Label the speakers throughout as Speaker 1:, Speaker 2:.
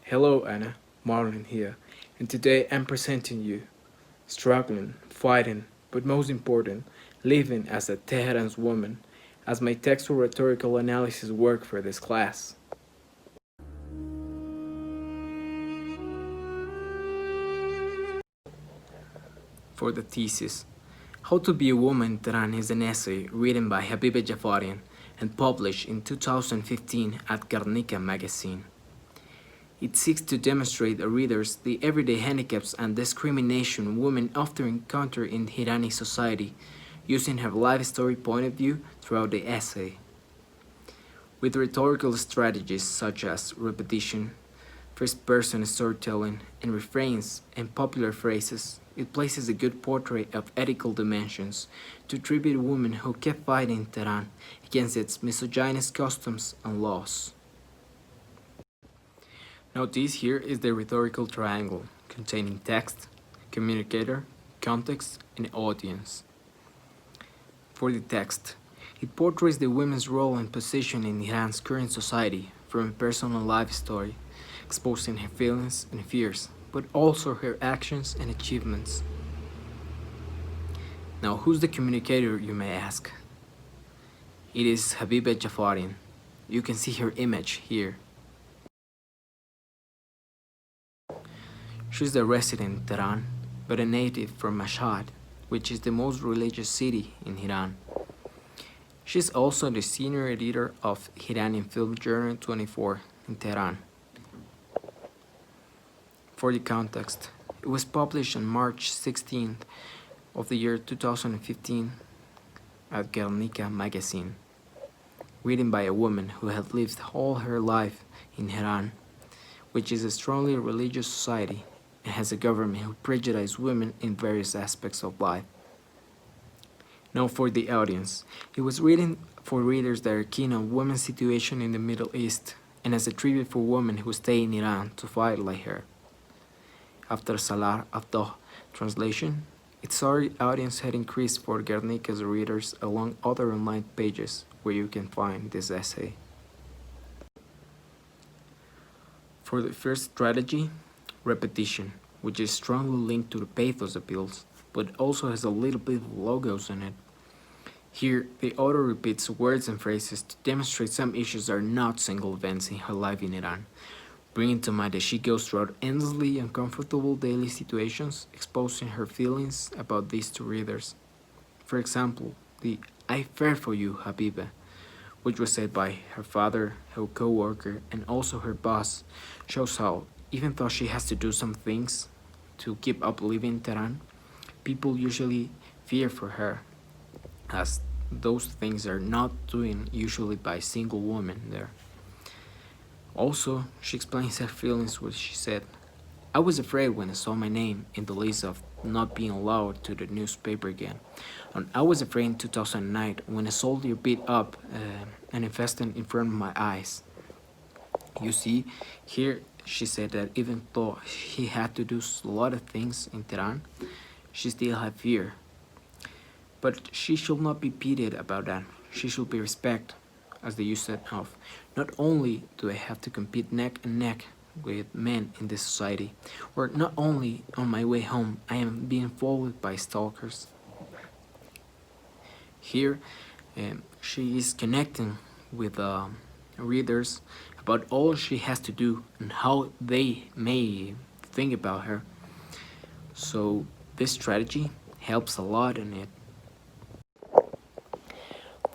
Speaker 1: Hello Anna, Marlon here, and today I'm presenting you struggling, fighting, but most important, living as a Tehran's woman as my textual rhetorical analysis work for this class. For the thesis, How to Be a Woman in Tehran is an essay written by Habibe Jafarian and published in 2015 at Garnica magazine. It seeks to demonstrate to readers the everyday handicaps and discrimination women often encounter in Irani society, using her life story point of view throughout the essay. With rhetorical strategies such as repetition, first-person storytelling, and refrains and popular phrases, it places a good portrait of ethical dimensions to tribute women who kept fighting Tehran against its misogynist customs and laws. Now this here is the rhetorical triangle containing text, communicator, context, and audience. For the text, it portrays the women's role and position in Iran's current society from a personal life story, exposing her feelings and fears, but also her actions and achievements. Now who's the communicator, you may ask? It is Habibe Jafarian. You can see her image here. She's a resident in Tehran, but a native from Mashhad, which is the most religious city in Iran. She's also the senior editor of Iranian Film Journal 24 in Tehran. For the context, it was published on March 16th of the year 2015 at Garnica magazine, written by a woman who had lived all her life in Iran, which is a strongly religious society and has a government who prejudices women in various aspects of life. Now for the audience, it was written for readers that are keen on women's situation in the Middle East and as a tribute for women who stay in Iran to fight like her. After Salar Abdoh translation, its audience had increased for Guernica's readers along other online pages where you can find this essay. For the first strategy, repetition, which is strongly linked to the pathos appeals, but also has a little bit of logos in it. Here, the author repeats words and phrases to demonstrate some issues are not single events in her life in Iran, bringing to mind that she goes through endlessly uncomfortable daily situations, exposing her feelings about these to readers. For example, the "I fear for you, Habibe," which was said by her father, her co-worker, and also her boss, shows how, even though she has to do some things to keep up living in Tehran, people usually fear for her, as those things are not doing usually by single women there. Also, she explains her feelings when she said, "I was afraid when I saw my name in the list of not being allowed to the newspaper again. And I was afraid in 2009 when a soldier beat up an infested in front of my eyes." You see, here she said that even though she had to do a lot of things in Tehran, she still had fear. But she should not be pitied about that. She should be respected, as the use of, not only do I have to compete neck and neck with men in this society, or not only on my way home I am being followed by stalkers. Here, she is connecting with readers about all she has to do and how they may think about her. So this strategy helps a lot in it.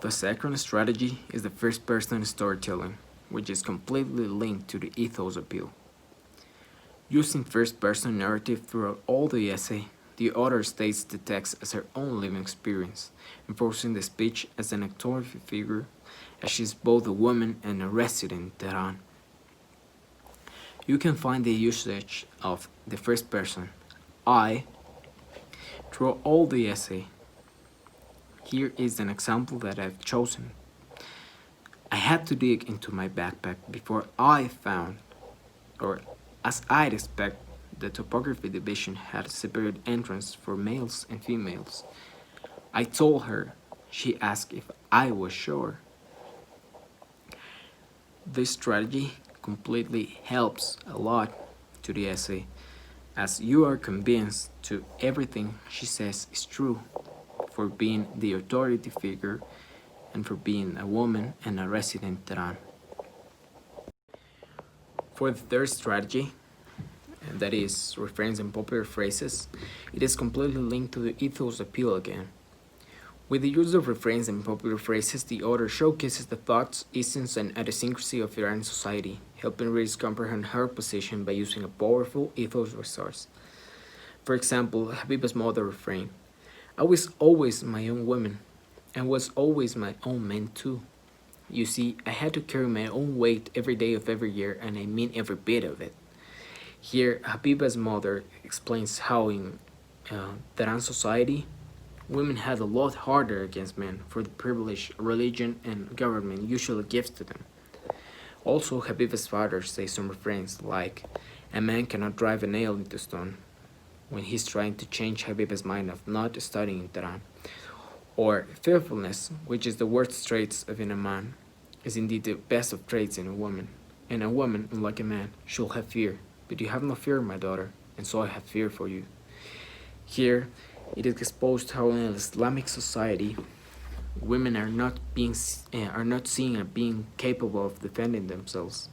Speaker 1: The second strategy is the first-person storytelling, which is completely linked to the ethos appeal. Using first-person narrative throughout all the essay, the author states the text as her own living experience, enforcing the speech as an authoritative figure, as she is both a woman and a resident in Tehran. You can find the usage of the first person, I, throughout all the essay. Here is an example that I've chosen. I had to dig into my backpack before I found, or as I'd expect, the topography division had a separate entrance for males and females. I told her. She asked if I was sure. This strategy completely helps a lot to the essay, as you are convinced to everything she says is true, for being the authority figure and for being a woman and a resident in Tehran. For the third strategy, and that is reference and popular phrases, it is completely linked to the ethos appeal again. With the use of refrains and popular phrases, the author showcases the thoughts, essence, and idiosyncrasy of Iranian society, helping readers comprehend her position by using a powerful ethos resource. For example, Habibe's mother refrain: I was always my own woman, and was always my own man too. You see, I had to carry my own weight every day of every year, and I mean every bit of it. Here, Habiba's mother explains how in Tehran society, women had a lot harder against men for the privilege religion and government usually gives to them. Also, Habiba's father says some refrains like, a man cannot drive a nail into stone, when he's trying to change Habiba's mind of not studying in Tehran. Or fearfulness, which is the worst traits of in a man, is indeed the best of traits in a woman. And a woman, unlike a man, should have fear. But you have no fear, my daughter, and so I have fear for you. Here, it is exposed how in an Islamic society, women are not seen as being capable of defending themselves.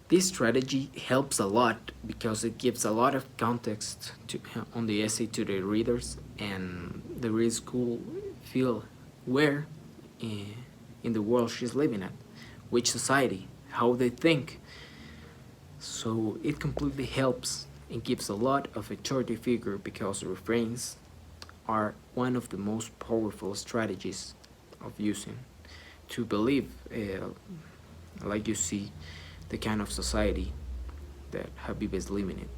Speaker 1: This strategy helps a lot because it gives a lot of context on the essay to the readers, and the readers could feel where in the world she's living at, which society, how they think. So it completely helps and gives a lot of authority figure because refrains are one of the most powerful strategies of using to believe, like you see, the kind of society that Habib is living in.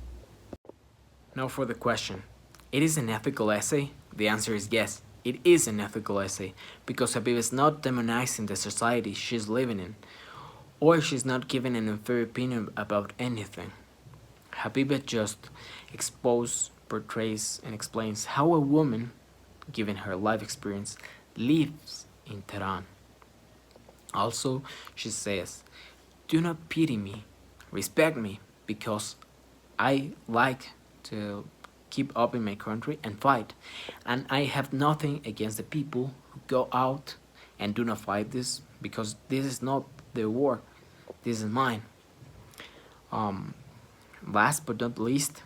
Speaker 1: Now for the question, it is an ethical essay? The answer is yes, it is an ethical essay because Habib is not demonizing the society she's living in, or she's not giving an unfair opinion about anything. Habiba just exposes, portrays, and explains how a woman, given her life experience, lives in Tehran. Also, she says, do not pity me, respect me, because I like to keep up in my country and fight. And I have nothing against the people who go out and do not fight this, because this is not their war, this is mine. Last but not least,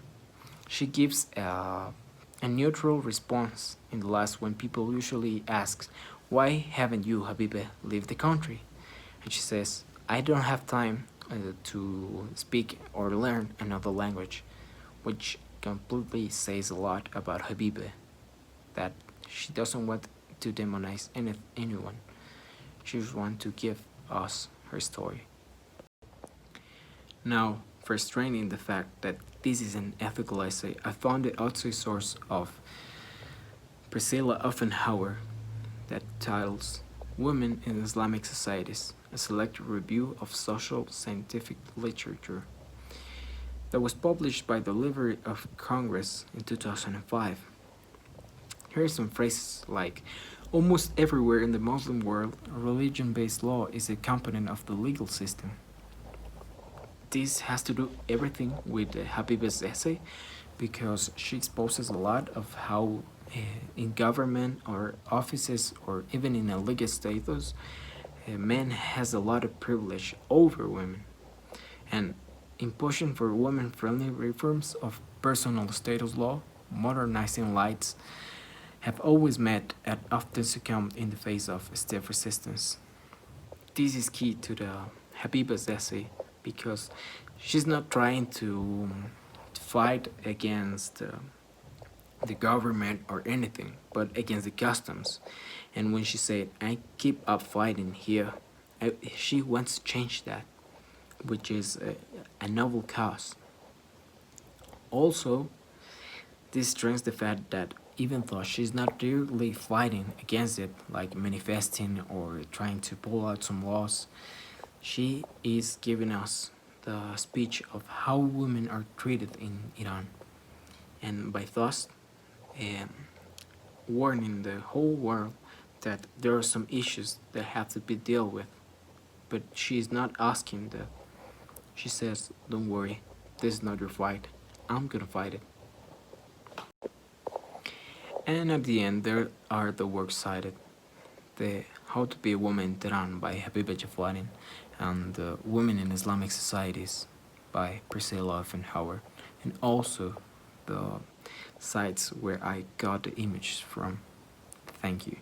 Speaker 1: she gives a neutral response in the last when people usually ask, why haven't you, Habibe, left the country? And she says, I don't have time to speak or learn another language, which completely says a lot about Habibe, that she doesn't want to demonize anyone. She just wants to give us her story. Now, for straining the fact that this is an ethical essay, I found the outside source of Priscilla Offenhauer that titles Women in Islamic Societies, a selected review of social scientific literature, that was published by the Library of Congress in 2005. Here are some phrases like, almost everywhere in the Muslim world, religion-based law is a component of the legal system. This has to do everything with Habiba's essay because she exposes a lot of how in government or offices or even in a legal status, men has a lot of privilege over women. And in pushing for women-friendly reforms of personal status law, modernizing lights have always met and often succumbed in the face of stiff resistance. This is key to the Habiba's essay because she's not trying to fight against the government or anything, but against the customs. And when she said, I keep up fighting here, she wants to change that, which is a noble cause. Also, this strengthens the fact that even though she's not directly fighting against it, like manifesting or trying to pull out some laws, she is giving us the speech of how women are treated in Iran, and by thus warning the whole world that there are some issues that have to be dealt with. but she's not asking that. She says, "Don't worry, this is not your fight. I'm gonna fight it." And at the end, there are the works cited: the How to Be a Woman in Tehran by Habibe Jafarian, and Women in Islamic Societies by Priscilla Offenhauer, and also the sites where I got the images from. Thank you.